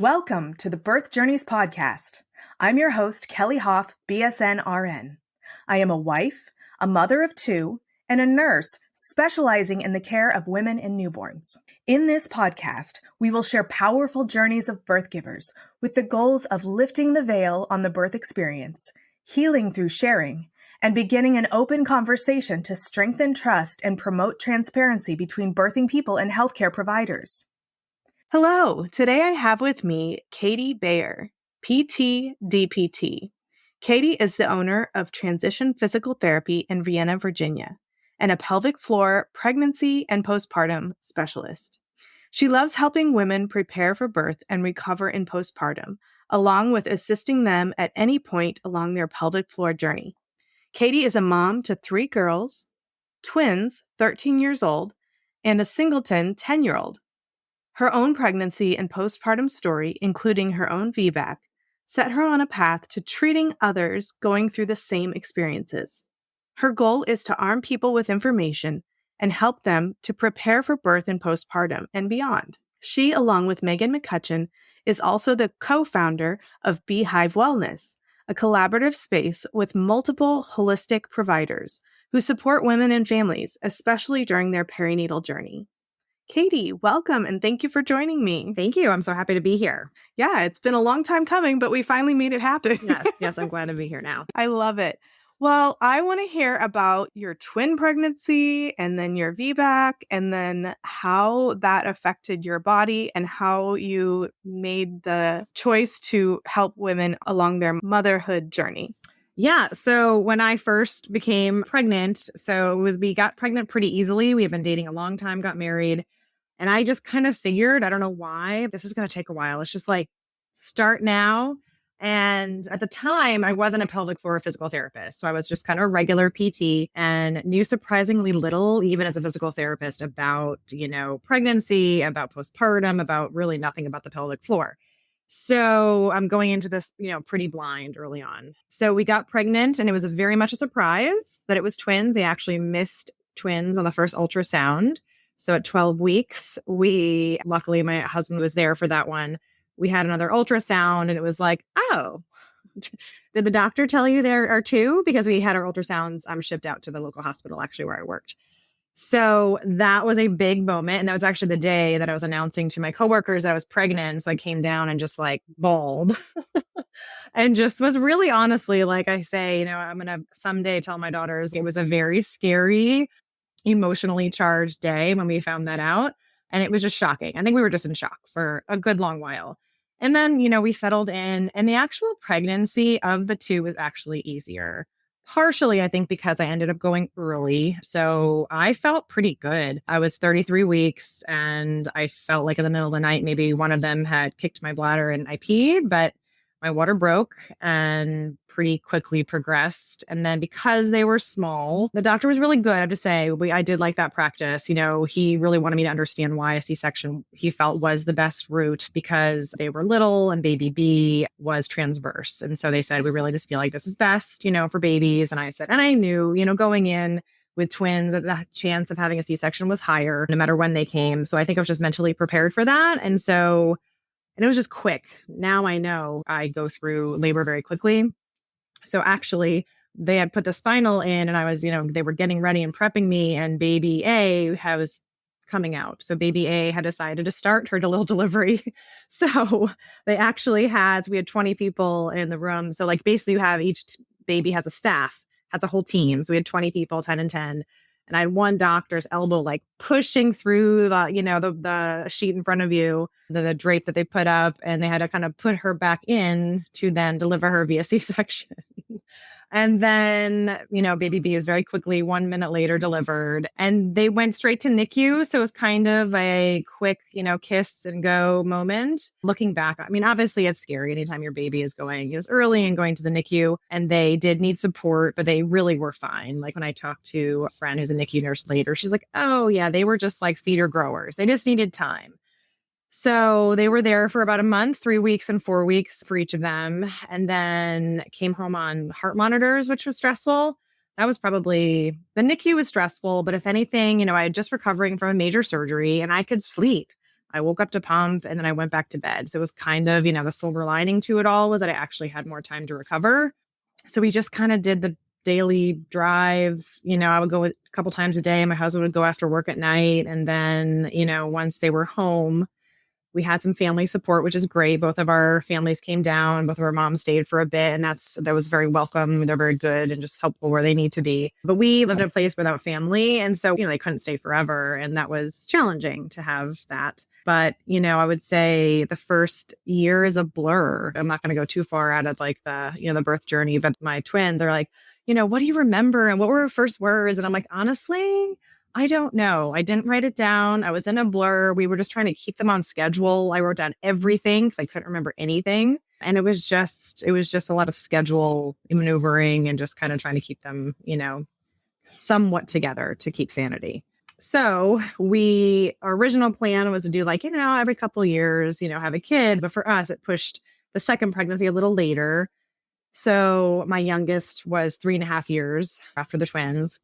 Welcome to the Birth Journeys podcast. I'm your host, Kelly Hoff, BSN RN. I am a wife, a mother of two, and a nurse specializing in the care of women and newborns. In this podcast, we will share powerful journeys of birth givers with the goals of lifting the veil on the birth experience, healing through sharing, and beginning an open conversation to strengthen trust and promote transparency between birthing people and healthcare providers. Hello, today I have with me Katie Bayer, PT DPT. Katie is the owner of Transition Physical Therapy in Vienna, Virginia, and a pelvic floor pregnancy and postpartum specialist. She loves helping women prepare for birth and recover in postpartum, along with assisting them at any point along their pelvic floor journey. Katie is a mom to 3 girls, twins, 13 years old, and a singleton, 10-year-old. Her own pregnancy and postpartum story, including her own VBAC, set her on a path to treating others going through the same experiences. Her goal is to arm people with information and help them to prepare for birth and postpartum and beyond. She, along with Megan McCutcheon, is also the co-founder of Behive Wellness, a collaborative space with multiple holistic providers who support women and families, especially during their perinatal journey. Katie, welcome, and thank you for joining me. Thank you. I'm so happy to be here. Yeah, it's been a long time coming, but we finally made it happen. Yes, I'm glad to be here now. I love it. Well, I want to hear about your twin pregnancy and then your VBAC and then how that affected your body and how you made the choice to help women along their motherhood journey. Yeah. So when I first became pregnant, we got pregnant pretty easily. We had been dating a long time, got married. And I just kind of figured, I don't know why, this is going to take a while. It's just like, start now. And at the time, I wasn't a pelvic floor physical therapist. So I was just kind of a regular PT and knew surprisingly little, even as a physical therapist, about, pregnancy, about postpartum, about really nothing about the pelvic floor. So I'm going into this, pretty blind early on. So we got pregnant and it was very much a surprise that it was twins. They actually missed twins on the first ultrasound. So at 12 weeks, luckily my husband was there for that one. We had another ultrasound and it was like, oh, did the doctor tell you there are 2? Because we had our ultrasounds shipped out to the local hospital, actually, where I worked. So that was a big moment. And that was actually the day that I was announcing to my coworkers that I was pregnant. So I came down and just like bawled and just was really honestly, like I say, I'm going to someday tell my daughters it was a very scary, emotionally charged day when we found that out. And it was just shocking. I think we were just in shock for a good long while. And then, we settled in and the actual pregnancy of the 2 was actually easier. Partially, I think, because I ended up going early. So I felt pretty good. I was 33 weeks and I felt like in the middle of the night, maybe one of them had kicked my bladder and I peed, but my water broke and pretty quickly progressed. And then because they were small, the doctor was really good. I have to say, I did like that practice. He really wanted me to understand why a C-section he felt was the best route because they were little and baby B was transverse. And so they said, we really just feel like this is best, for babies. And I said, and I knew, going in with twins, the chance of having a C-section was higher no matter when they came. So I think I was just mentally prepared for that. And it was just quick. Now I know I go through labor very quickly. So actually, they had put the spinal in and I was, they were getting ready and prepping me and baby A was coming out. So baby A had decided to start her little delivery. So we had 20 people in the room. So like basically you have each baby has a staff, has a whole team. So we had 20 people, 10 and 10. And I had one doctor's elbow like pushing through the sheet in front of you, the drape that they put up, and they had to kind of put her back in to then deliver her via C-section. And then, baby B was very quickly 1 minute later delivered and they went straight to NICU. So it was kind of a quick, kiss and go moment. Looking back, obviously it's scary anytime your baby is going, it was early and going to the NICU and they did need support, but they really were fine. Like when I talked to a friend who's a NICU nurse later, she's like, oh yeah, they were just like feeder growers. They just needed time. So they were there for about a month, 3 weeks and 4 weeks for each of them. And then came home on heart monitors, which was stressful. That was probably, the NICU was stressful, but if anything, I had just recovering from a major surgery and I could sleep. I woke up to pump and then I went back to bed. So it was kind of, the silver lining to it all was that I actually had more time to recover. So we just kind of did the daily drive. I would go a couple times a day. My husband would go after work at night. And then, once they were home, we had some family support, which is great. Both of our families came down. Both of our moms stayed for a bit, and that was very welcome. They're very good and just helpful where they need to be. But we lived in a place without family, and so they couldn't stay forever, and that was challenging to have that. But I would say the first year is a blur. I'm not going to go too far out of like the birth journey, but my twins are like, what do you remember and what were her first words? And I'm like, honestly, I don't know. I didn't write it down. I was in a blur. We were just trying to keep them on schedule. I wrote down everything because I couldn't remember anything. And it was just a lot of schedule maneuvering and just kind of trying to keep them, somewhat together to keep sanity. So our original plan was to do every couple of years, have a kid. But for us, it pushed the second pregnancy a little later. So my youngest was 3.5 years after the twins.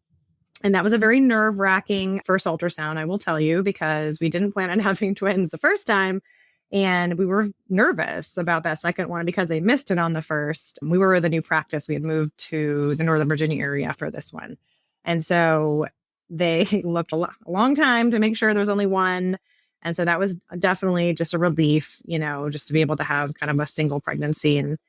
And that was a very nerve-wracking first ultrasound, I will tell you, because we didn't plan on having twins the first time. And we were nervous about that second one because they missed it on the first. We were the new practice. We had moved to the Northern Virginia area after this one. And so they looked a long time to make sure there was only one. And so that was definitely just a relief, just to be able to have kind of a single pregnancy and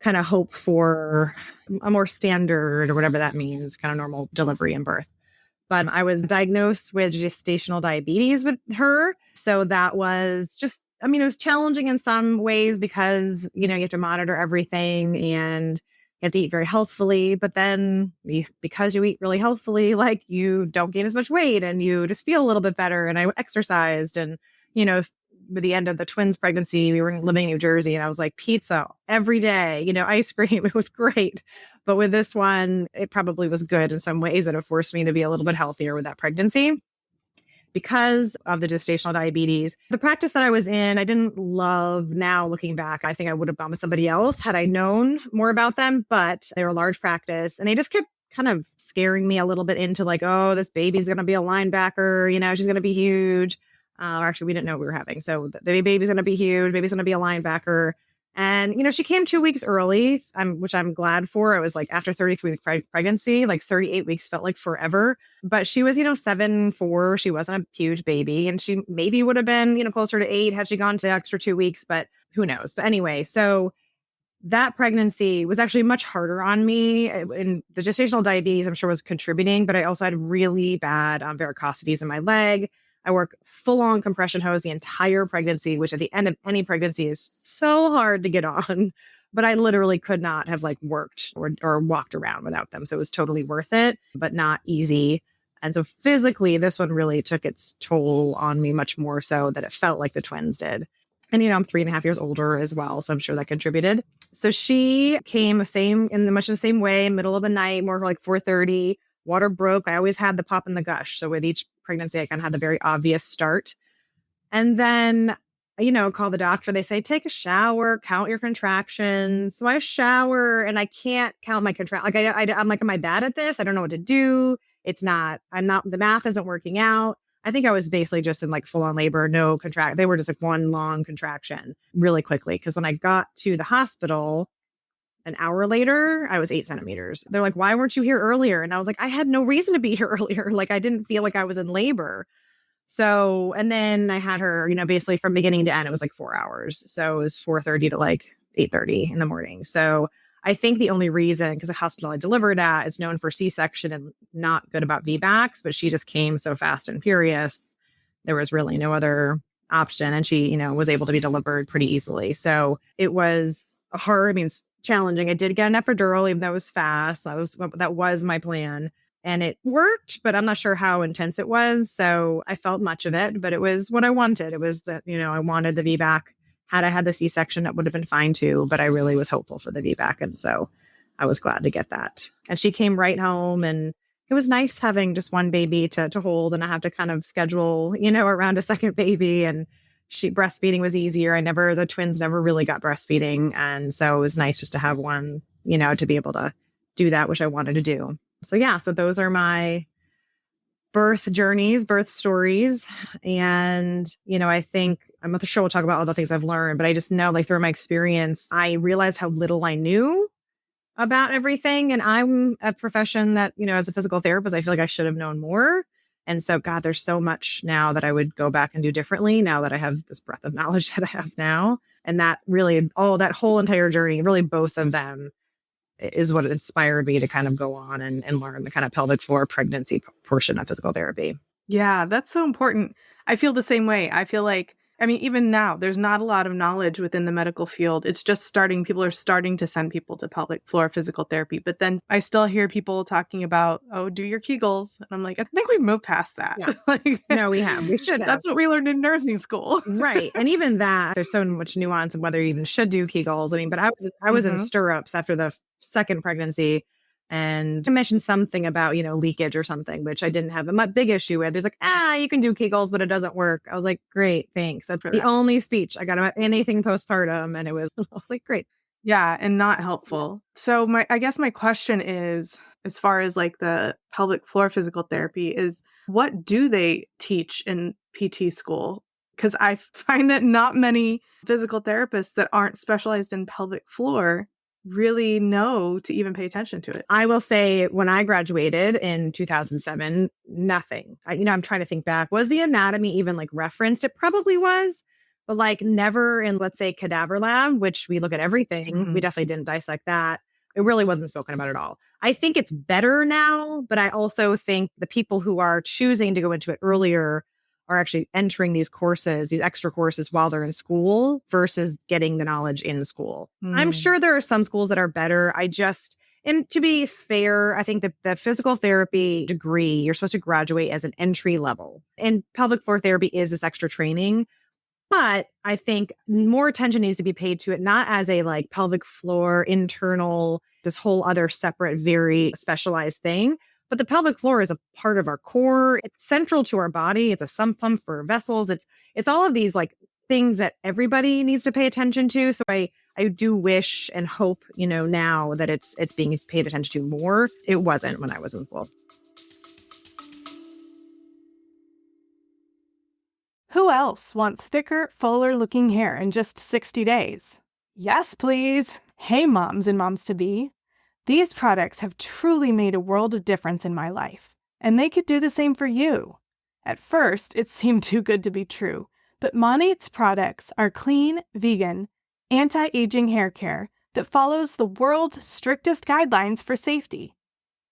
kind of hope for a more standard or whatever that means, kind of normal delivery and birth. But I was diagnosed with gestational diabetes with her. So that was just, it was challenging in some ways because, you have to monitor everything and you have to eat very healthfully. But then because you eat really healthfully, you don't gain as much weight and you just feel a little bit better. And I exercised and, by the end of the twins pregnancy, we were living in New Jersey and I was like pizza every day, ice cream. It was great. But with this one, it probably was good in some ways that it forced me to be a little bit healthier with that pregnancy because of the gestational diabetes. The practice that I was in, I didn't love. Now looking back, I think I would have gone with somebody else had I known more about them, but they were a large practice and they just kept kind of scaring me a little bit into oh, this baby's going to be a linebacker, she's going to be huge. Actually, we didn't know what we were having. So the baby's going to be huge. Baby's going to be a linebacker. And, she came 2 weeks early, which I'm glad for. It was after 33-week pregnancy, 38 weeks felt like forever. But she was, 7'4". She wasn't a huge baby. And she maybe would have been, closer to 8 had she gone to the extra 2 weeks. But who knows? But anyway, so that pregnancy was actually much harder on me. And the gestational diabetes, I'm sure, was contributing. But I also had really bad varicosities in my leg. I work full-on compression hose the entire pregnancy, which at the end of any pregnancy is so hard to get on. But I literally could not have worked or walked around without them. So it was totally worth it, but not easy. And so physically, this one really took its toll on me much more so that it felt like the twins did. And, I'm 3.5 years older as well. So I'm sure that contributed. So she came in much the same way, middle of the night, more like 4:30. Water broke. I always had the pop and the gush. So with each pregnancy, I kind of had the very obvious start. And then, call the doctor. They say, take a shower, count your contractions. So I shower and I can't count my contractions. I'm am I bad at this? I don't know what to do. The math isn't working out. I think I was basically just in full on labor, no contract. They were just one long contraction really quickly. Because when I got to the hospital, an hour later, I was 8 centimeters. They're like, why weren't you here earlier? And I was like, I had no reason to be here earlier. I didn't feel like I was in labor. So, and then I had her, basically from beginning to end, it was 4 hours. So it was 4:30 to 8:30 in the morning. So I think the only reason, because the hospital I delivered at is known for C-section and not good about VBACs, but she just came so fast and furious. There was really no other option. And she, was able to be delivered pretty easily. So it was hard. Challenging. I did get an epidural, even though it was fast. That was my plan. And it worked, but I'm not sure how intense it was. So I felt much of it, but it was what I wanted. It was that, I wanted the VBAC. Had I had the C-section, that would have been fine too. But I really was hopeful for the VBAC. And so I was glad to get that. And she came right home and it was nice having just one baby to hold and I have to kind of schedule, around a second baby. And breastfeeding was easier. The twins never really got breastfeeding. And so it was nice just to have one, to be able to do that, which I wanted to do. So yeah, so those are my birth journeys, birth stories. And, I think I'm not sure we'll talk about all the things I've learned, but I just know, like, through my experience, I realized how little I knew about everything. And I'm a profession that, as a physical therapist, I feel like I should have known more. And so, God, there's so much now that I would go back and do differently now that I have this breadth of knowledge that I have now. And that really, that whole entire journey, really both of them, is what inspired me to kind of go on and learn the kind of pelvic floor pregnancy portion of physical therapy. Yeah, that's so important. I feel the same way. I feel like, even now, there's not a lot of knowledge within the medical field. It's just starting. People are starting to send people to pelvic floor physical therapy. But then I still hear people talking about, do your Kegels. And I'm like, I think we've moved past that. Yeah. No, we have. We should have. That's what we learned in nursing school. Right. And even that, there's so much nuance of whether you even should do Kegels. But I was in stirrups after the second pregnancy. And I mentioned something about, leakage or something, which I didn't have a big issue with. It's like, you can do Kegels, but it doesn't work. I was like, great, thanks. That's the only speech I got about anything postpartum. And I was like, great. Yeah, and not helpful. So I guess my question is, as far as like the pelvic floor physical therapy, is what do they teach in PT school? Because I find that not many physical therapists that aren't specialized in pelvic floor really know to even pay attention to it. I will say when I graduated in 2007, nothing. I'm trying to think back. Was the anatomy even like referenced? It probably was, but like never in, let's say, cadaver lab, which we look at everything. Mm-hmm. We definitely didn't dissect that. It really wasn't spoken about at all. I think it's better now, but I also think the people who are choosing to go into it earlier are actually entering these courses, these extra courses while they're in school versus getting the knowledge in school. I'm sure there are some schools that are better. And to be fair, I think that the physical therapy degree, you're supposed to graduate as an entry level. And pelvic floor therapy is this extra training. But I think more attention needs to be paid to it, not as a like pelvic floor internal, this whole other separate, very specialized thing. But the pelvic floor is a part of our core. It's central to our body. It's a sump pump for vessels. It's all of these like things that everybody needs to pay attention to. So I do wish and hope, now that it's being paid attention to more. It wasn't when I was in school. Who else wants thicker, fuller-looking hair in just 60 days? Yes, please. Hey, moms and moms-to-be. These products have truly made a world of difference in my life, and they could do the same for you. At first, it seemed too good to be true, but Monate's products are clean, vegan, anti-aging hair care that follows the world's strictest guidelines for safety.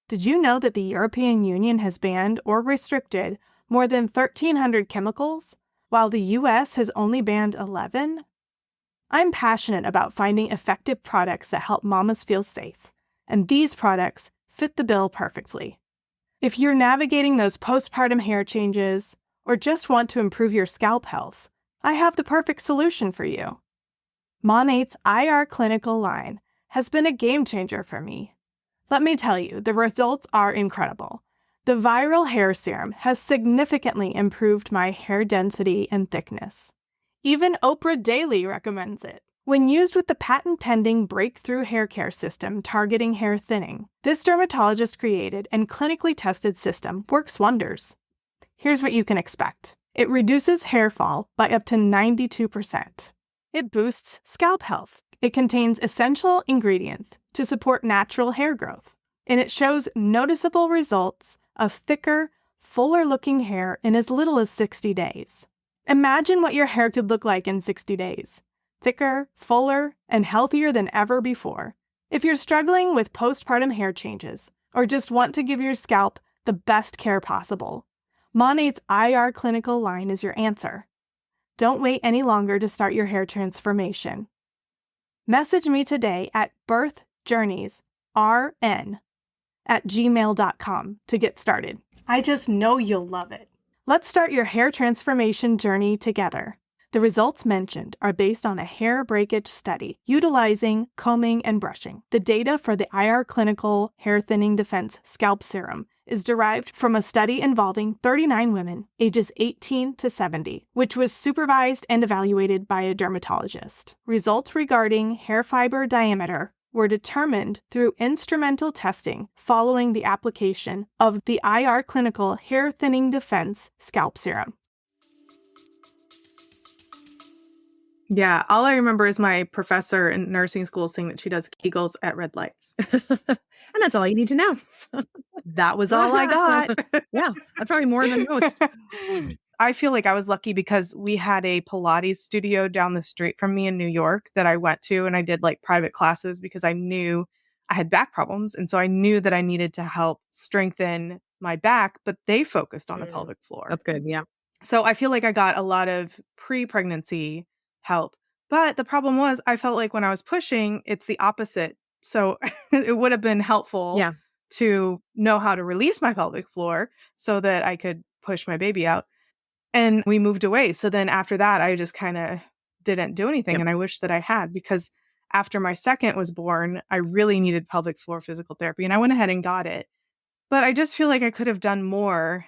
Did you know that the European Union has banned or restricted more than 1,300 chemicals, while the US has only banned 11? I'm passionate about finding effective products that help mamas feel safe, and these products fit the bill perfectly. If you're navigating those postpartum hair changes or just want to improve your scalp health, I have the perfect solution for you. Monate's IR Clinical line has been a game changer for me. Let me tell you, the results are incredible. The viral hair serum has significantly improved my hair density and thickness. Even Oprah Daily recommends it. When used with the patent-pending breakthrough hair care system targeting hair thinning, this dermatologist-created and clinically tested system works wonders. Here's what you can expect. It reduces hair fall by up to 92%. It boosts scalp health. It contains essential ingredients to support natural hair growth. And it shows noticeable results of thicker, fuller-looking hair in as little as 60 days. Imagine what your hair could look like in 60 days. Thicker, fuller, and healthier than ever before. If you're struggling with postpartum hair changes or just want to give your scalp the best care possible, Monate's IR Clinical line is your answer. Don't wait any longer to start your hair transformation. Message me today at birthjourneysrn@gmail.com to get started. I just know you'll love it. Let's start your hair transformation journey together. The results mentioned are based on a hair breakage study utilizing combing and brushing. The data for the IR Clinical Hair Thinning Defense Scalp Serum is derived from a study involving 39 women ages 18 to 70, which was supervised and evaluated by a dermatologist. Results regarding hair fiber diameter were determined through instrumental testing following the application of the IR Clinical Hair Thinning Defense Scalp Serum. Yeah, all I remember is my professor in nursing school saying that she does Kegels at red lights. And that's all you need to know. That was all I got. Yeah, that's probably more than most. I feel like I was lucky because we had a Pilates studio down the street from me in New York that I went to, and I did like private classes because I knew I had back problems. And so I knew that I needed to help strengthen my back, but they focused on the pelvic floor. That's good. Yeah. So I feel like I got a lot of pre-pregnancy help. But the problem was I felt like when I was pushing, it's the opposite. So it would have been helpful to know how to release my pelvic floor so that I could push my baby out. And we moved away. So then after that, I just kind of didn't do anything. And I wish that I had, because after my second was born, I really needed pelvic floor physical therapy. And I went ahead and got it. But I just feel like I could have done more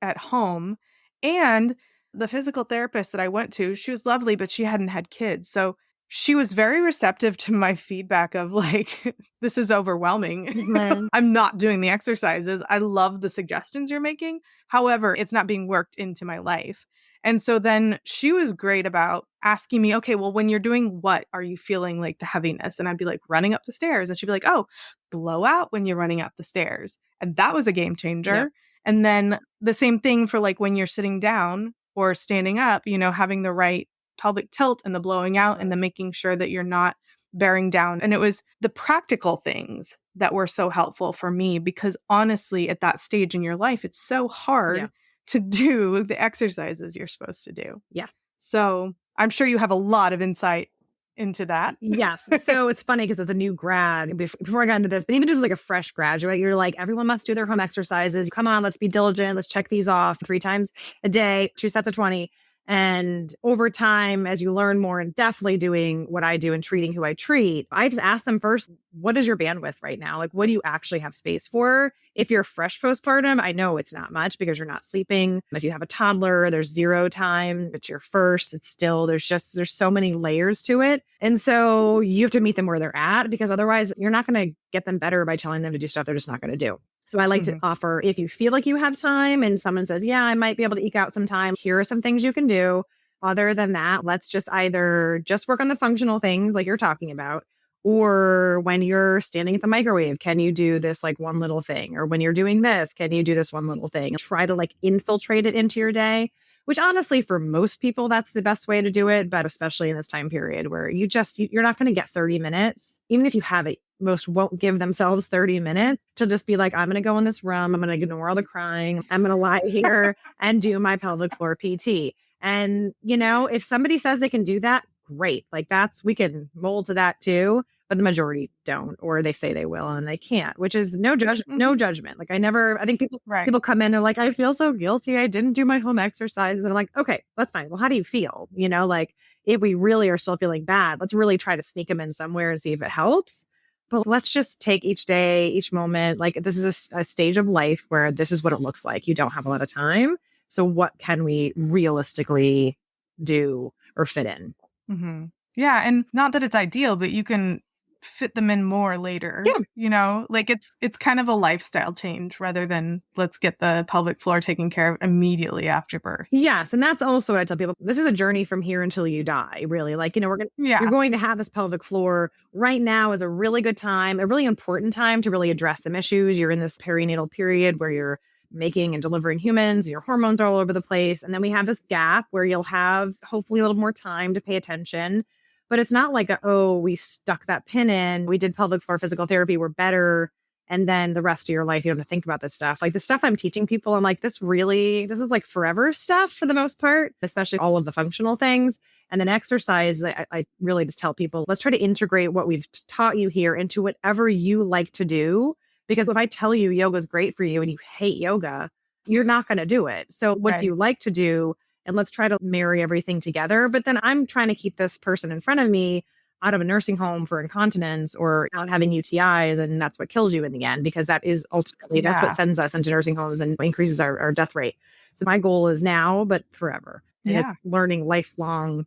at home. And the physical therapist that I went to, she was lovely, but she hadn't had kids. So she was very receptive to my feedback of like, this is overwhelming. Mm-hmm. I'm not doing the exercises. I love the suggestions you're making. However, it's not being worked into my life. And so then she was great about asking me, okay, well, when you're doing what, are you feeling like the heaviness? And I'd be like, running up the stairs. And she'd be like, oh, blow out when you're running up the stairs. And that was a game changer. Yep. And then the same thing for like when you're sitting down or standing up, you know, having the right pelvic tilt and the blowing out and the making sure that you're not bearing down. And it was the practical things that were so helpful for me, because honestly, at that stage in your life, it's so hard to do the exercises you're supposed to do. Yes. So I'm sure you have a lot of insight into that. Yes. So it's funny because as a new grad, before I got into this, but even just like a fresh graduate, you're like, everyone must do their home exercises. Come on, let's be diligent. Let's check these off 3 times a day, 2 sets of 20. And over time, as you learn more and definitely doing what I do and treating who I treat, I just ask them first, what is your bandwidth right now? Like, what do you actually have space for? If you're fresh postpartum, I know it's not much because you're not sleeping. If you have a toddler, there's 0 time. But you're first, it's still, there's so many layers to it. And so you have to meet them where they're at, because otherwise you're not going to get them better by telling them to do stuff they're just not going to do. So I like to offer, if you feel like you have time and someone says, yeah, I might be able to eke out some time, here are some things you can do. Other than that, let's just either just work on the functional things like you're talking about, or when you're standing at the microwave, can you do this like one little thing? Or when you're doing this, can you do this one little thing? Try to like infiltrate it into your day, which honestly, for most people, that's the best way to do it. But especially in this time period where you're not going to get 30 minutes, even if you have it. Most won't give themselves 30 minutes to just be like, I'm going to go in this room. I'm going to ignore all the crying. I'm going to lie here and do my pelvic floor PT. And, you know, if somebody says they can do that, great. Like we can mold to that too. But the majority don't, or they say they will and they can't, which is no judgment. Like I think people come in, they're like, I feel so guilty. I didn't do my home exercises. And I'm like, okay, that's fine. Well, how do you feel? You know, like if we really are still feeling bad, let's really try to sneak them in somewhere and see if it helps. But let's just take each day, each moment. Like this is a stage of life where this is what it looks like. You don't have a lot of time. So what can we realistically do or fit in? Mm-hmm. Yeah. And not that it's ideal, but you can fit them in more later. Yeah. You know, like it's kind of a lifestyle change rather than let's get the pelvic floor taken care of immediately after birth. Yes. And that's also what I tell people. This is a journey from here until you die, really. Like, you know, you're going to have this pelvic floor. Right now is a really good time, a really important time to really address some issues. You're in this perinatal period where you're making and delivering humans, your hormones are all over the place. And then we have this gap where you'll have hopefully a little more time to pay attention. But it's not like, we stuck that pin in, we did pelvic floor physical therapy, we're better. And then the rest of your life, you don't have to think about this stuff. Like the stuff I'm teaching people, I'm like, this is like forever stuff for the most part, especially all of the functional things. And then exercise, I really just tell people, let's try to integrate what we've taught you here into whatever you like to do. Because if I tell you yoga is great for you and you hate yoga, you're not going to do it. So what do you like to do? And let's try to marry everything together. But then I'm trying to keep this person in front of me out of a nursing home for incontinence or out having UTIs. And that's what kills you in the end, because that is ultimately, that's what sends us into nursing homes and increases our death rate. So my goal is now, but forever. And it's learning lifelong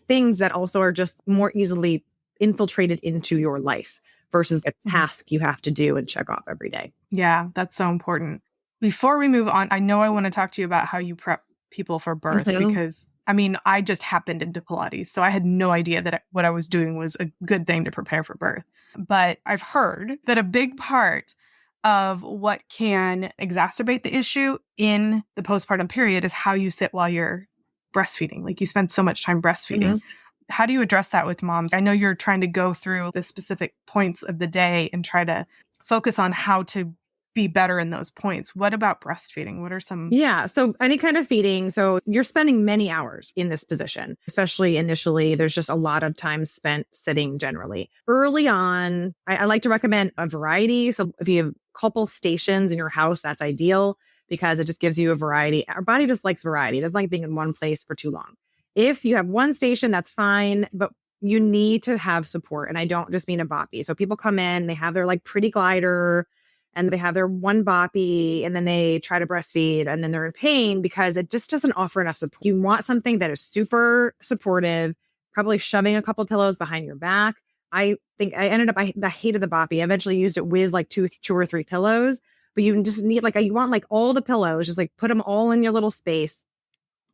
things that also are just more easily infiltrated into your life versus a task you have to do and check off every day. Yeah, that's so important. Before we move on, I know I want to talk to you about how you prep people for birth because, I mean, I just happened into Pilates, so I had no idea that what I was doing was a good thing to prepare for birth. But I've heard that a big part of what can exacerbate the issue in the postpartum period is how you sit while you're breastfeeding. Like you spend so much time breastfeeding. How do you address that with moms? I know you're trying to go through the specific points of the day and try to focus on how to be better in those points. What about breastfeeding? What are some? Yeah. So any kind of feeding. So you're spending many hours in this position, especially initially. There's just a lot of time spent sitting generally. Early on, I like to recommend a variety. So if you have a couple stations in your house, that's ideal because it just gives you a variety. Our body just likes variety. It doesn't like being in one place for too long. If you have one station, that's fine, but you need to have support. And I don't just mean a boppy. So people come in, they have their like pretty glider, and they have their one boppy and then they try to breastfeed and then they're in pain because it just doesn't offer enough support. You want something that is super supportive, probably shoving a couple pillows behind your back. I think I hated the boppy. I eventually used it with like two or three pillows, but you just need you want like all the pillows, just like put them all in your little space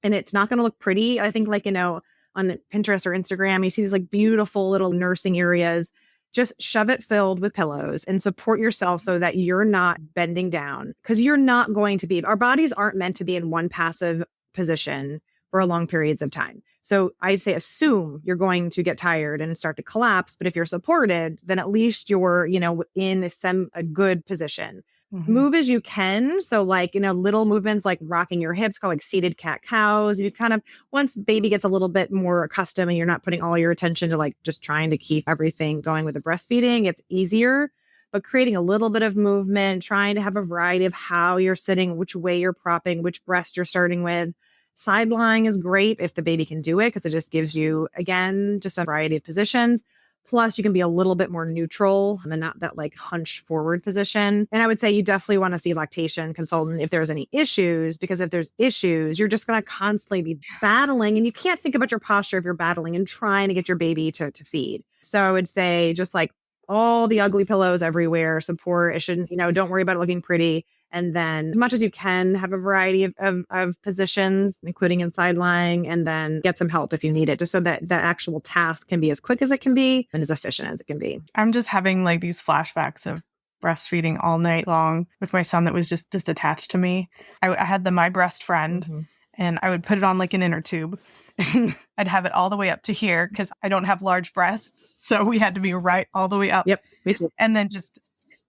and it's not going to look pretty. I think on Pinterest or Instagram, you see these like beautiful little nursing areas. Just shove it filled with pillows and support yourself so that you're not bending down because you're not going to be, our bodies aren't meant to be in one passive position for long periods of time. So I say, assume you're going to get tired and start to collapse. But if you're supported, then at least you're, in a good position. Move as you can. So little movements like rocking your hips, called like seated cat-cows. You kind of, once baby gets a little bit more accustomed and you're not putting all your attention to like just trying to keep everything going with the breastfeeding, it's easier. But creating a little bit of movement, trying to have a variety of how you're sitting, which way you're propping, which breast you're starting with. Side lying is great if the baby can do it because it just gives you, again, just a variety of positions. Plus, you can be a little bit more neutral and not that like hunched forward position. And I would say you definitely want to see a lactation consultant if there's any issues, because if there's issues, you're just going to constantly be battling and you can't think about your posture if you're battling and trying to get your baby to feed. So I would say just like all the ugly pillows everywhere, support. It shouldn't, don't worry about it looking pretty. And then as much as you can, have a variety of positions, including inside lying, and then get some help if you need it, just so that the actual task can be as quick as it can be and as efficient as it can be. I'm just having like these flashbacks of breastfeeding all night long with my son that was just attached to me. I had the My Breast Friend and I would put it on like an inner tube. And I'd have it all the way up to here because I don't have large breasts. So we had to be right all the way up. Yep, me too. And then just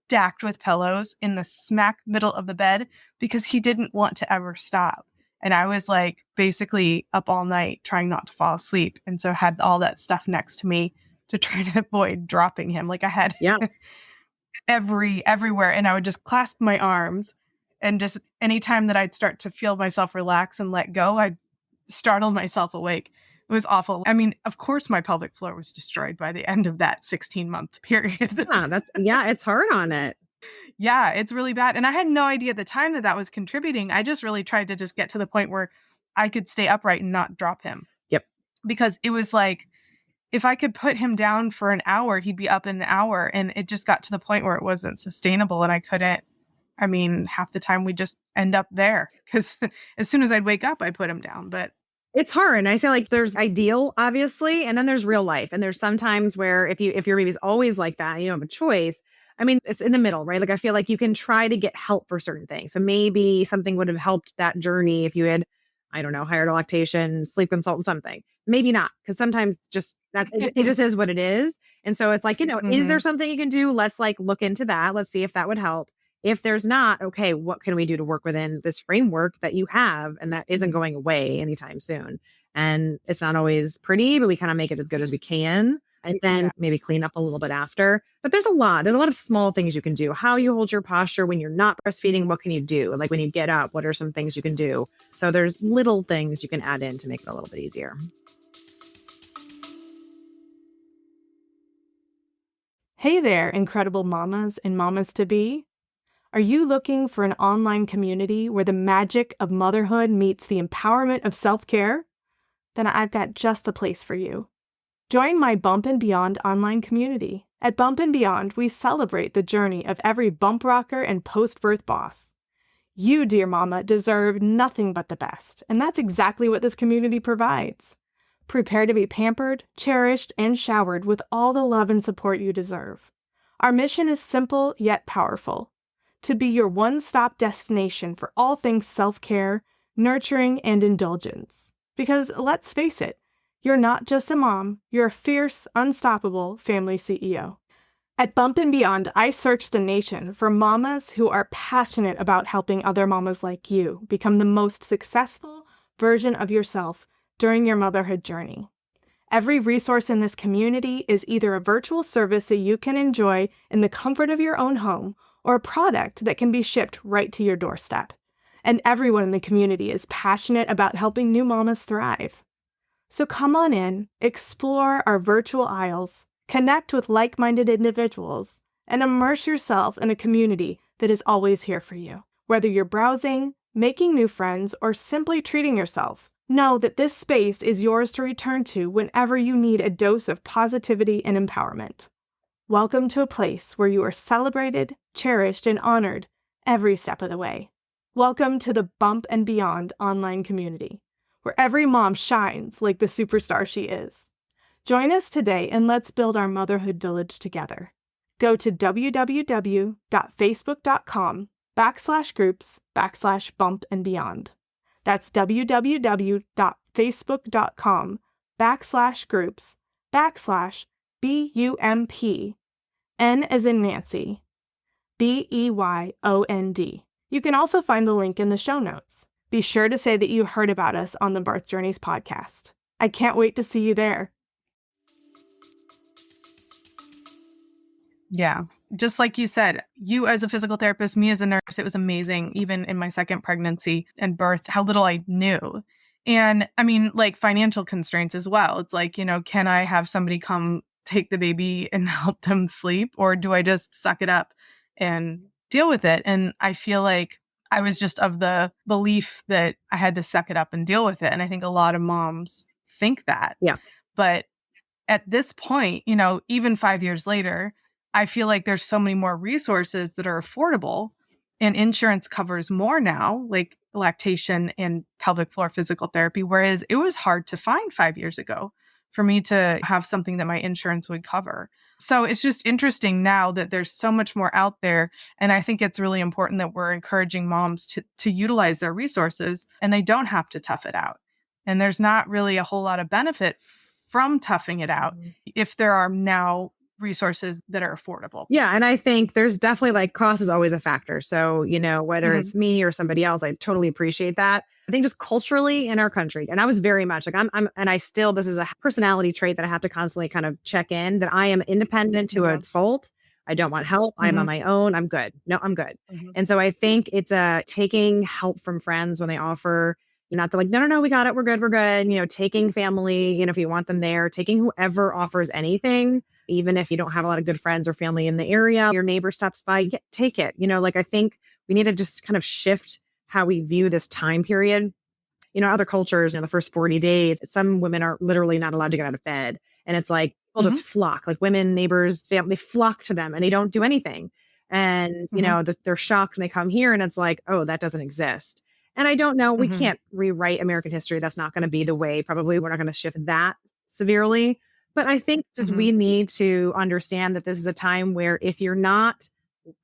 stacked with pillows in the smack middle of the bed because he didn't want to ever stop. And I was like basically up all night trying not to fall asleep. And so had all that stuff next to me to try to avoid dropping him. Like I had everywhere. And I would just clasp my arms and just anytime that I'd start to feel myself relax and let go, I'd startle myself awake. It was awful. I mean, of course, my pelvic floor was destroyed by the end of that 16-month period. It's hard on it. Yeah, it's really bad. And I had no idea at the time that was contributing. I just really tried to just get to the point where I could stay upright and not drop him. Yep. Because it was like, if I could put him down for an hour, he'd be up in an hour. And it just got to the point where it wasn't sustainable. And I couldn't, half the time we just end up there. Because as soon as I'd wake up, I put him down. But it's hard. And I say like there's ideal, obviously, and then there's real life. And there's sometimes where if your baby's always like that, you don't have a choice. It's in the middle, right? Like I feel like you can try to get help for certain things. So maybe something would have helped that journey if you had, hired a lactation, sleep consultant, something. Maybe not, because sometimes just that it just is what it is. And so it's like, is there something you can do? Let's like look into that. Let's see if that would help. If there's not, okay, what can we do to work within this framework that you have and that isn't going away anytime soon? And it's not always pretty, but we kind of make it as good as we can and then maybe clean up a little bit after. But there's a lot of small things you can do. How you hold your posture when you're not breastfeeding, what can you do? Like when you get up, what are some things you can do? So there's little things you can add in to make it a little bit easier. Hey there, incredible mamas and mamas to be. Are you looking for an online community where the magic of motherhood meets the empowerment of self-care? Then I've got just the place for you. Join my Bump and Beyond online community. At Bump and Beyond, we celebrate the journey of every bump rocker and post-birth boss. You, dear mama, deserve nothing but the best, and that's exactly what this community provides. Prepare to be pampered, cherished, and showered with all the love and support you deserve. Our mission is simple yet powerful: to be your one-stop destination for all things self-care, nurturing, and indulgence. Because let's face it, you're not just a mom, you're a fierce, unstoppable family CEO. At Bump and Beyond, I search the nation for mamas who are passionate about helping other mamas like you become the most successful version of yourself during your motherhood journey. Every resource in this community is either a virtual service that you can enjoy in the comfort of your own home or a product that can be shipped right to your doorstep. And everyone in the community is passionate about helping new mamas thrive. So come on in, explore our virtual aisles, connect with like-minded individuals, and immerse yourself in a community that is always here for you. Whether you're browsing, making new friends, or simply treating yourself, know that this space is yours to return to whenever you need a dose of positivity and empowerment. Welcome to a place where you are celebrated, cherished, and honored every step of the way. Welcome to the Bump and Beyond online community, where every mom shines like the superstar she is. Join us today and let's build our motherhood village together. Go to www.facebook.com/groups/bump and beyond. That's www.facebook.com/groups/BUMP, N as in Nancy, BEYOND. You can also find the link in the show notes. Be sure to say that you heard about us on the Birth Journeys podcast. I can't wait to see you there. Yeah. Just like you said, you as a physical therapist, me as a nurse, it was amazing, even in my second pregnancy and birth, how little I knew. And I mean, like financial constraints as well. It's like, can I have somebody come take the baby and help them sleep? Or do I just suck it up and deal with it? And I feel like I was just of the belief that I had to suck it up and deal with it. And I think a lot of moms think that. Yeah. But at this point, even 5 years later, I feel like there's so many more resources that are affordable, and insurance covers more now, like lactation and pelvic floor physical therapy, whereas it was hard to find 5 years ago for me to have something that my insurance would cover. So it's just interesting now that there's so much more out there. And I think it's really important that we're encouraging moms to utilize their resources, and they don't have to tough it out. And there's not really a whole lot of benefit from toughing it out if there are now resources that are affordable. Yeah. And I think there's definitely cost is always a factor. So, whether it's me or somebody else, I totally appreciate that. I think just culturally in our country, and I was very much like, this is a personality trait that I have to constantly kind of check in, that I am independent to a fault. I don't want help. I'm on my own. I'm good. No, I'm good. And so I think it's taking help from friends when they offer. You're not like, no, we got it. We're good. Taking family, if you want them there, taking whoever offers anything, even if you don't have a lot of good friends or family in the area, your neighbor stops by, take it. I think we need to just kind of shift how we view this time period. Other cultures, the first 40 days, some women are literally not allowed to get out of bed. And it's like, people just flock, like women, neighbors, family, they flock to them and they don't do anything. And, they're shocked when they come here and it's like, oh, that doesn't exist. And I don't know, we can't rewrite American history. That's not going to be the way. Probably we're not going to shift that severely. But I think just we need to understand that this is a time where if you're not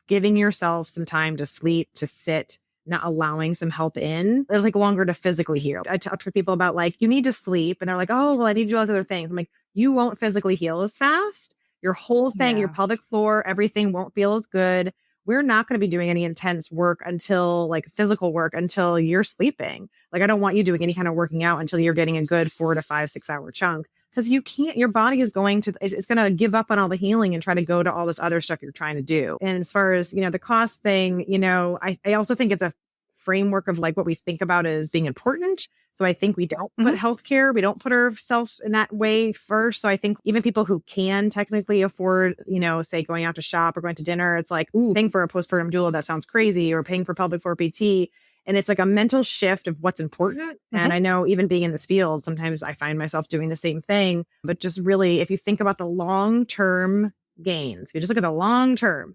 giving yourself some time to sleep, to sit, not allowing some help in, it's longer to physically heal. I talk to people about you need to sleep. And they're like, oh, well, I need to do all these other things. I'm like, you won't physically heal as fast. Your whole thing, your pelvic floor, everything won't feel as good. We're not going to be doing any intense work until physical work until you're sleeping. I don't want you doing any kind of working out until you're getting a good 4 to 5, 6 hour chunk. Because you can't, your body is it's going to give up on all the healing and try to go to all this other stuff you're trying to do. And as far as, the cost thing, I also think it's a framework of what we think about as being important. So I think we don't put healthcare, we don't put ourselves in that way first. So I think even people who can technically afford, say going out to shop or going to dinner, it's like, ooh, paying for a postpartum doula, that sounds crazy, or paying for pelvic floor PT. And it's like a mental shift of what's important. And I know even being in this field, sometimes I find myself doing the same thing. But just really, if you think about the long-term gains, if you just look at the long term,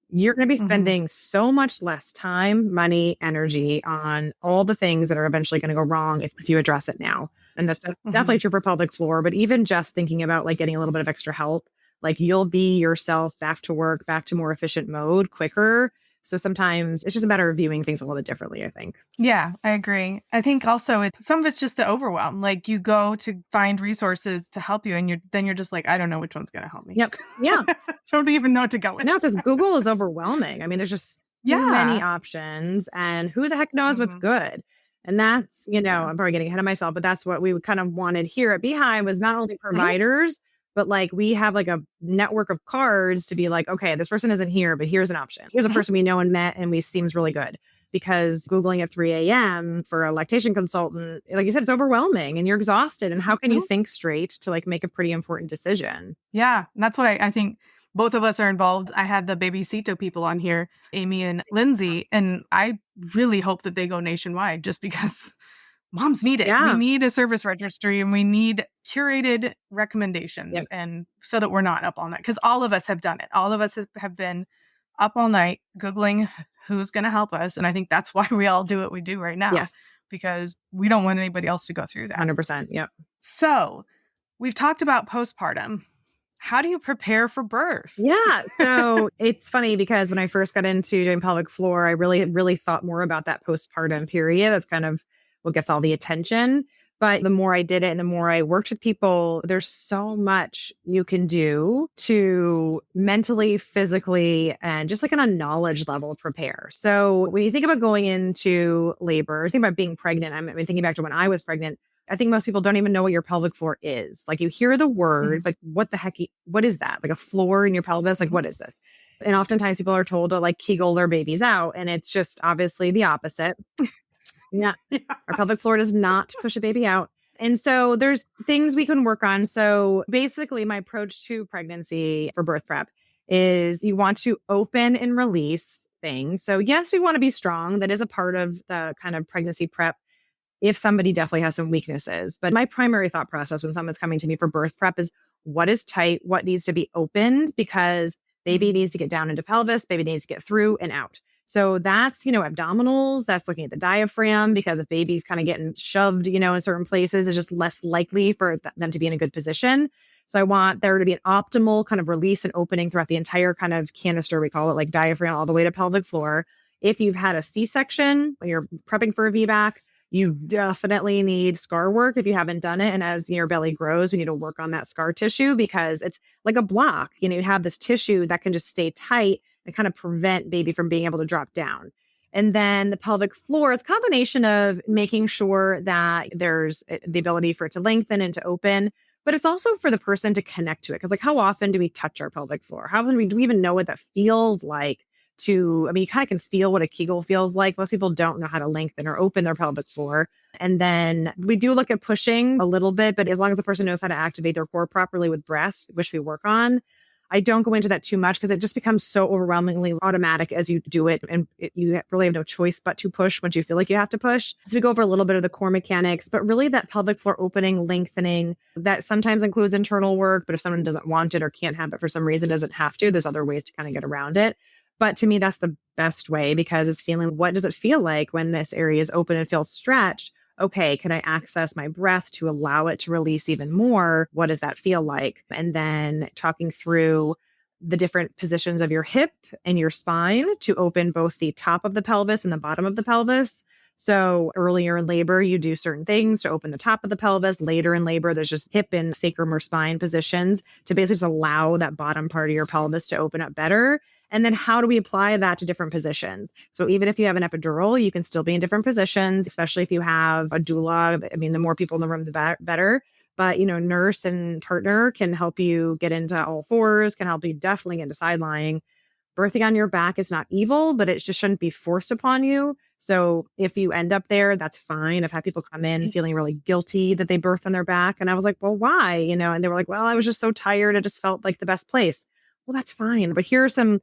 you're going to be spending so much less time, money, energy on all the things that are eventually going to go wrong if you address it now. And that's definitely true for pelvic floor, but even just thinking about like getting a little bit of extra help, like you'll be yourself back to work, back to more efficient mode quicker. So sometimes it's just a matter of viewing things a little bit differently, I think. Yeah, I agree. I think also some of it's just the overwhelm. Like you go to find resources to help you and you're just like, I don't know which one's going to help me. Yep. Yeah. Don't even know what to go with. No, because Google is overwhelming. I mean, there's just too many options and who the heck knows what's good. And that's, I'm probably getting ahead of myself, but that's what we kind of wanted here at Behive was not only providers, but like we have like a network of cards to be like, okay, this person isn't here, but here's an option. Here's a person we know and met and we seems really good. Because Googling at 3 a.m. for a lactation consultant, like you said, it's overwhelming and you're exhausted. And how can you think straight to like make a pretty important decision? Yeah. That's why I think both of us are involved. I had the Babycito people on here, Amy and Lindsay, and I really hope that they go nationwide just because moms need it. Yeah. We need a service registry and we need curated recommendations and so that we're not up all night. Because all of us have done it. All of us have been up all night Googling who's going to help us. And I think that's why we all do what we do right now. Yes. Because we don't want anybody else to go through that. 100%. Yep. So we've talked about postpartum. How do you prepare for birth? Yeah. So it's funny because when I first got into doing pelvic floor, I really, really thought more about that postpartum period. That's kind of what gets all the attention. But the more I did it and the more I worked with people, there's so much you can do to mentally, physically, and just like on a knowledge level prepare. So when you think about going into labor, think about being pregnant. I mean, thinking back to when I was pregnant, I think most people don't even know what your pelvic floor is. Like you hear the word, like what the heck, what is that? Like a floor in your pelvis? Like what is this? And oftentimes people are told to like Kegel their babies out. And it's just obviously the opposite. Yeah. Our pelvic floor does not push a baby out. And so there's things we can work on. So basically my approach to pregnancy for birth prep is you want to open and release things. So yes, we want to be strong. That is a part of the kind of pregnancy prep if somebody definitely has some weaknesses. But my primary thought process when someone's coming to me for birth prep is what is tight, what needs to be opened because baby needs to get down into pelvis, baby needs to get through and out. So that's, abdominals, that's looking at the diaphragm, because if baby's kind of getting shoved, in certain places, it's just less likely for them to be in a good position. So I want there to be an optimal kind of release and opening throughout the entire kind of canister, we call it, like diaphragm all the way to pelvic floor. If you've had a C-section, when you're prepping for a VBAC, you definitely need scar work if you haven't done it. And as your belly grows, we need to work on that scar tissue because it's like a block. You have this tissue that can just stay tight and kind of prevent baby from being able to drop down. And then the pelvic floor, it's a combination of making sure that there's the ability for it to lengthen and to open, but it's also for the person to connect to it. Because how often do we touch our pelvic floor? How often do we even know what that feels like? You kind of can feel what a Kegel feels like. Most people don't know how to lengthen or open their pelvic floor. And then we do look at pushing a little bit, but as long as the person knows how to activate their core properly with breaths, which we work on, I don't go into that too much because it just becomes so overwhelmingly automatic as you do it. And you really have no choice but to push once you feel like you have to push. So we go over a little bit of the core mechanics, but really that pelvic floor opening, lengthening, that sometimes includes internal work. But if someone doesn't want it or can't have it for some reason, doesn't have to, there's other ways to kind of get around it. But to me, that's the best way because it's feeling, what does it feel like when this area is open and feels stretched? Okay, can I access my breath to allow it to release even more? What does that feel like? And then talking through the different positions of your hip and your spine to open both the top of the pelvis and the bottom of the pelvis. So earlier in labor, you do certain things to open the top of the pelvis. Later in labor, there's just hip and sacrum or spine positions to basically just allow that bottom part of your pelvis to open up better. And then how do we apply that to different positions? So even if you have an epidural, you can still be in different positions, especially if you have a doula. The more people in the room, the better. But, nurse and partner can help you get into all fours, can help you definitely get into side lying. Birthing on your back is not evil, but it just shouldn't be forced upon you. So if you end up there, that's fine. I've had people come in feeling really guilty that they birthed on their back. And I was like, well, why? And they were like, well, I was just so tired. It just felt like the best place. Well, that's fine. But here are some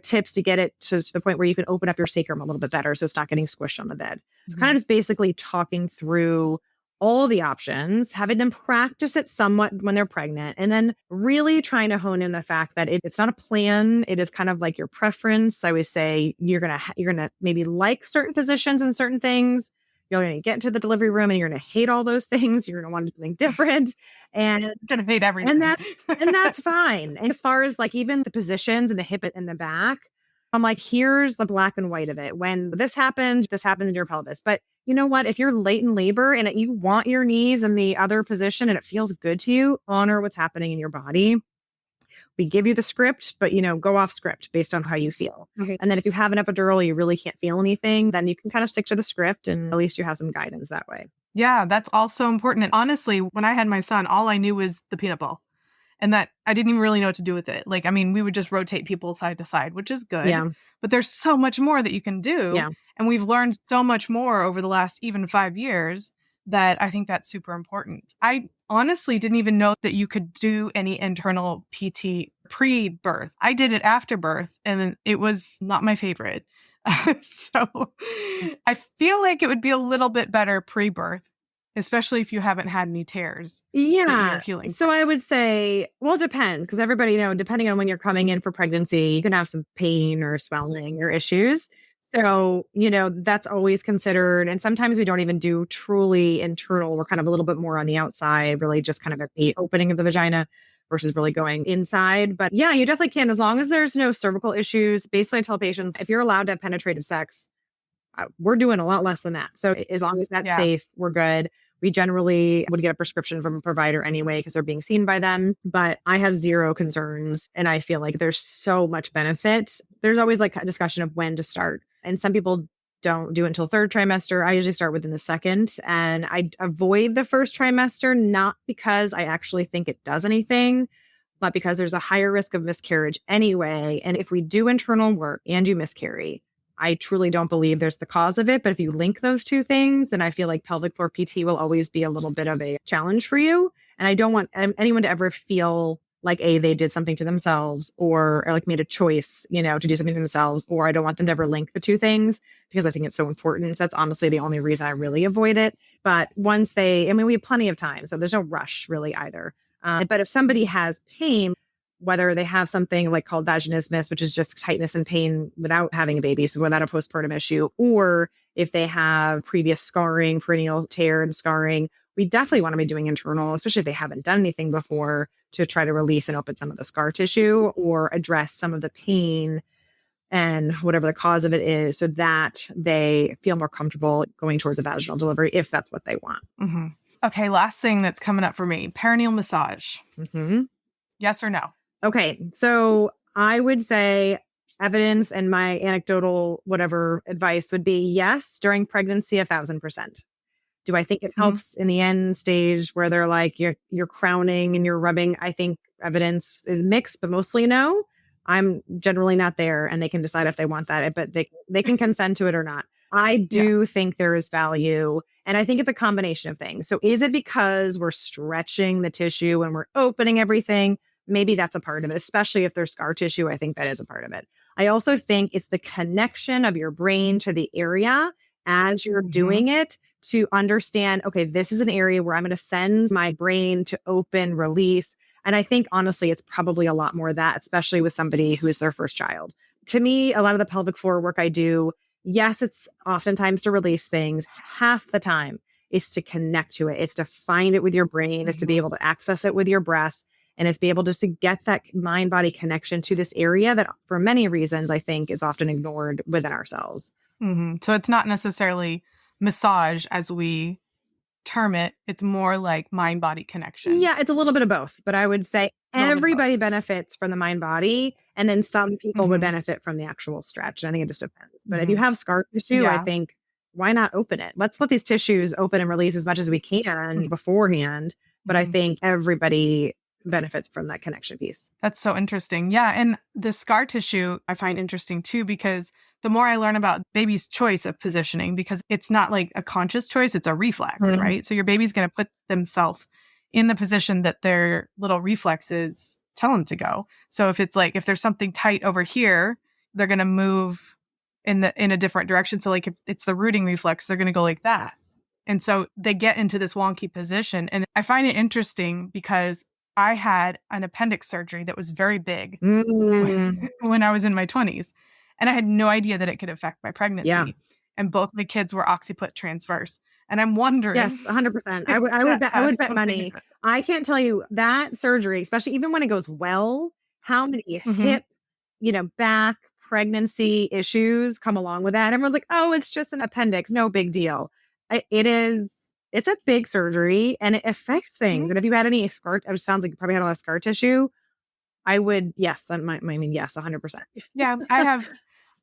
tips to get it to the point where you can open up your sacrum a little bit better so it's not getting squished on the bed. So kind of just basically talking through all the options, having them practice it somewhat when they're pregnant, and then really trying to hone in the fact that it's not a plan. It is kind of like your preference. I always say you're gonna maybe like certain positions and certain things. You're going to get into the delivery room and you're going to hate all those things. You're going to want something different, and you're going to hate everything. And that's fine. And as far as like even the positions and the hip and the back, I'm like, here's the black and white of it. When this happens in your pelvis. But you know what? If you're late in labor and you want your knees in the other position and it feels good to you, honor what's happening in your body. We give you the script, but go off script based on how you feel. Okay. And then if you have an epidural, you really can't feel anything, then you can kind of stick to the script and at least you have some guidance that way. Yeah, that's also important. And honestly, when I had my son, all I knew was the peanut ball. And that I didn't even really know what to do with it. Like, I mean, we would just rotate people side to side, which is good. Yeah. But there's so much more that you can do. Yeah. And we've learned so much more over the last even 5 years that I think that's super important. I honestly didn't even know that you could do any internal PT pre-birth. I did it after birth and it was not my favorite. So I feel like it would be a little bit better pre-birth, especially if you haven't had any tears. Yeah. Healing. So I would say, well, it depends because everybody, depending on when you're coming in for pregnancy, you can have some pain or swelling or issues. So, that's always considered. And sometimes we don't even do truly internal. We're kind of a little bit more on the outside, really just kind of at the opening of the vagina versus really going inside. But yeah, you definitely can, as long as there's no cervical issues. Basically, I tell patients, if you're allowed to have penetrative sex, we're doing a lot less than that. So as long as that's safe, we're good. We generally would get a prescription from a provider anyway because they're being seen by them. But I have zero concerns. And I feel like there's so much benefit. There's always like a discussion of when to start. And some people don't do it until third trimester. I usually start within the second. And I avoid the first trimester, not because I actually think it does anything, but because there's a higher risk of miscarriage anyway. And if we do internal work and you miscarry, I truly don't believe there's the cause of it. But if you link those two things, then I feel like pelvic floor PT will always be a little bit of a challenge for you. And I don't want anyone to ever feel like they did something to themselves or like made a choice, to do something to themselves, or I don't want them to ever link the two things because I think it's so important. So that's honestly the only reason I really avoid it. But once we have plenty of time, so there's no rush really either. But if somebody has pain, whether they have something like called vaginismus, which is just tightness and pain without having a baby, so without a postpartum issue, or if they have previous scarring, perineal tear and scarring, we definitely want to be doing internal, especially if they haven't done anything before, to try to release and open some of the scar tissue or address some of the pain and whatever the cause of it is so that they feel more comfortable going towards a vaginal delivery if that's what they want. Mm-hmm. Okay, last thing that's coming up for me, perineal massage. Mm-hmm. Yes or no? Okay, so I would say evidence and my anecdotal whatever advice would be yes, during pregnancy, 1,000%. Do I think it helps in the end stage where they're like, you're crowning and you're rubbing? I think evidence is mixed, but mostly no. I'm generally not there and they can decide if they want that, but they can consent to it or not. I do think there is value. And I think it's a combination of things. So is it because we're stretching the tissue and we're opening everything? Maybe that's a part of it, especially if there's scar tissue. I think that is a part of it. I also think it's the connection of your brain to the area as you're doing it to understand, okay, this is an area where I'm going to send my brain to open, release. And I think, honestly, it's probably a lot more of that, especially with somebody who is their first child. To me, a lot of the pelvic floor work I do, yes, it's oftentimes to release things. Half the time, it's to connect to it. It's to find it with your brain. It's to be able to access it with your breasts. And it's be able just to get that mind-body connection to this area that, for many reasons, I think is often ignored within ourselves. Mm-hmm. So it's not necessarily massage as we term it. It's more like mind-body connection. Yeah, it's a little bit of both. But I would say everybody benefits from the mind-body. And then some people would benefit from the actual stretch. I think it just depends. But if you have scar tissue, I think, why not open it? Let's let these tissues open and release as much as we can beforehand. But I think everybody benefits from that connection piece. That's so interesting. Yeah. And the scar tissue I find interesting too, because the more I learn about baby's choice of positioning, because it's not like a conscious choice, it's a reflex, right? So your baby's going to put themselves in the position that their little reflexes tell them to go. So if it's like, if there's something tight over here, they're going to move in a different direction. So like if it's the rooting reflex, they're going to go like that. And so they get into this wonky position. And I find it interesting because I had an appendix surgery that was very big when I was in my 20s. And I had no idea that it could affect my pregnancy. Yeah. And both my kids were occiput transverse. And I'm wondering. Yes, 100%. I would bet money. I can't tell you that surgery, especially even when it goes well, how many hip, back, pregnancy issues come along with that. Everyone's like, oh, it's just an appendix. No big deal. It's a big surgery and it affects things. And if you had any scar, it sounds like you probably had a lot of scar tissue. I would, yes, 100%. Yeah, I have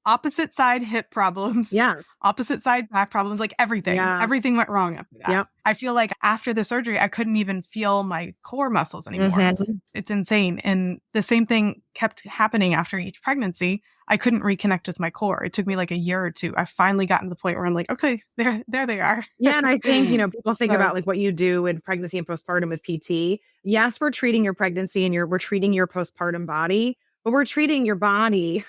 opposite side hip problems. Yeah. Opposite side back problems, like everything. Yeah. Everything went wrong after that. Yep. I feel like after the surgery, I couldn't even feel my core muscles anymore. Mm-hmm. It's insane. And the same thing kept happening after each pregnancy. I couldn't reconnect with my core. It took me like a year or two. I finally gotten to the point where I'm like, okay, there they are. Yeah. And I think, people think about like what you do in pregnancy and postpartum with PT. Yes, we're treating your pregnancy and we're treating your postpartum body, but we're treating your body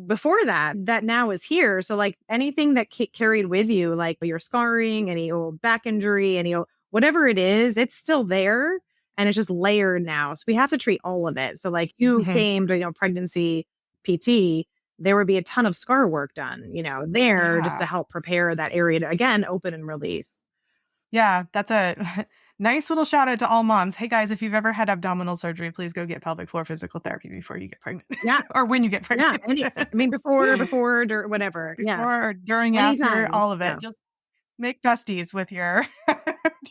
before that now is here. So like anything that carried with you, like your scarring, any old back injury, any whatever it is, it's still there and it's just layered now. So we have to treat all of it. So like you came to, pregnancy PT, there would be a ton of scar work done, just to help prepare that area to, again, open and release. Yeah, that's a nice little shout out to all moms. Hey guys, if you've ever had abdominal surgery, please go get pelvic floor physical therapy before you get pregnant. Yeah. Or when you get pregnant. Yeah. Before, whatever. Before or during, anytime. After, all of it. Yeah. Just make besties with your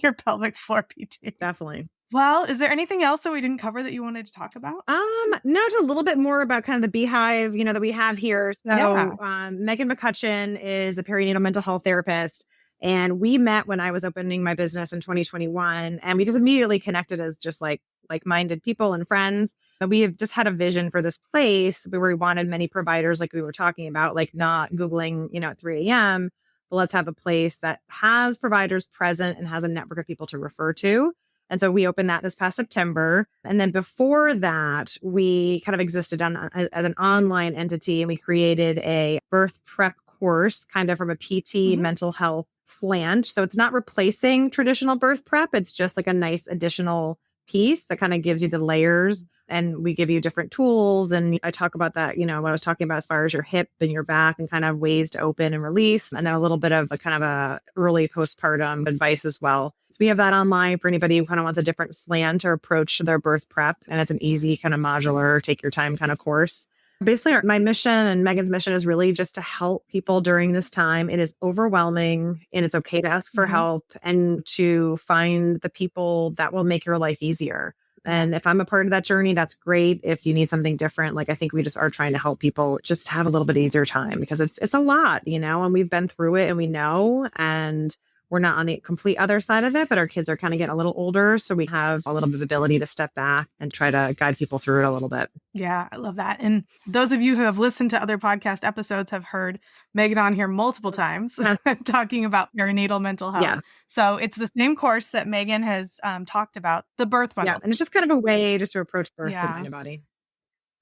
your pelvic floor PT. Definitely. Well, is there anything else that we didn't cover that you wanted to talk about? No, just a little bit more about kind of the Behive, that we have here. So Megan McCutcheon is a perinatal mental health therapist. And we met when I was opening my business in 2021. And we just immediately connected as just like-minded people and friends. But we have just had a vision for this place where we wanted many providers, like we were talking about, like not Googling, at 3 a.m. But let's have a place that has providers present and has a network of people to refer to. And so we opened that this past September. And then before that, we kind of existed as an online entity, and we created a birth prep course kind of from a PT mental health slant. So it's not replacing traditional birth prep. It's just like a nice additional piece that kind of gives you the layers, and we give you different tools. And I talk about that, what I was talking about as far as your hip and your back and kind of ways to open and release. And then a little bit of a kind of a early postpartum advice as well. So we have that online for anybody who kind of wants a different slant or approach to their birth prep. And it's an easy kind of modular, take your time kind of course. Basically, my mission and Megan's mission is really just to help people during this time. It is overwhelming, and it's okay to ask for help and to find the people that will make your life easier. And if I'm a part of that journey, that's great. If you need something different, like I think we just are trying to help people just have a little bit easier time, because it's a lot, and we've been through it and we know, and we're not on the complete other side of it, but our kids are kind of getting a little older. So we have a little bit of ability to step back and try to guide people through it a little bit. Yeah, I love that. And those of you who have listened to other podcast episodes have heard Megan on here multiple times talking about perinatal mental health. Yeah. So it's the same course that Megan has talked about, the birth bundle. Yeah, and it's just kind of a way just to approach birth to mind and body.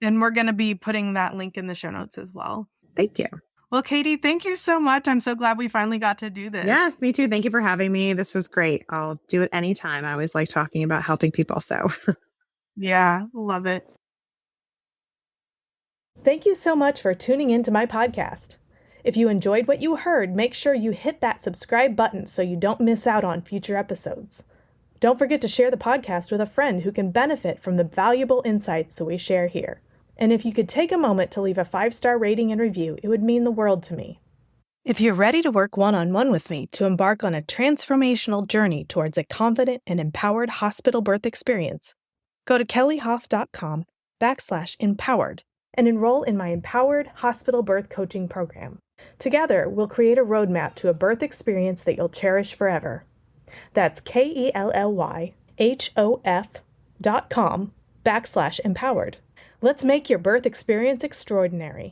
And we're going to be putting that link in the show notes as well. Thank you. Well, Katie, thank you so much. I'm so glad we finally got to do this. Yes, me too. Thank you for having me. This was great. I'll do it anytime. I always like talking about helping people. So yeah, love it. Thank you so much for tuning into my podcast. If you enjoyed what you heard, make sure you hit that subscribe button so you don't miss out on future episodes. Don't forget to share the podcast with a friend who can benefit from the valuable insights that we share here. And if you could take a moment to leave a 5-star rating and review, it would mean the world to me. If you're ready to work one-on-one with me to embark on a transformational journey towards a confident and empowered hospital birth experience, go to kellyhoff.com/empowered and enroll in my Empowered Hospital Birth Coaching Program. Together, we'll create a roadmap to a birth experience that you'll cherish forever. That's KELLYHOF.com/empowered. Let's make your birth experience extraordinary.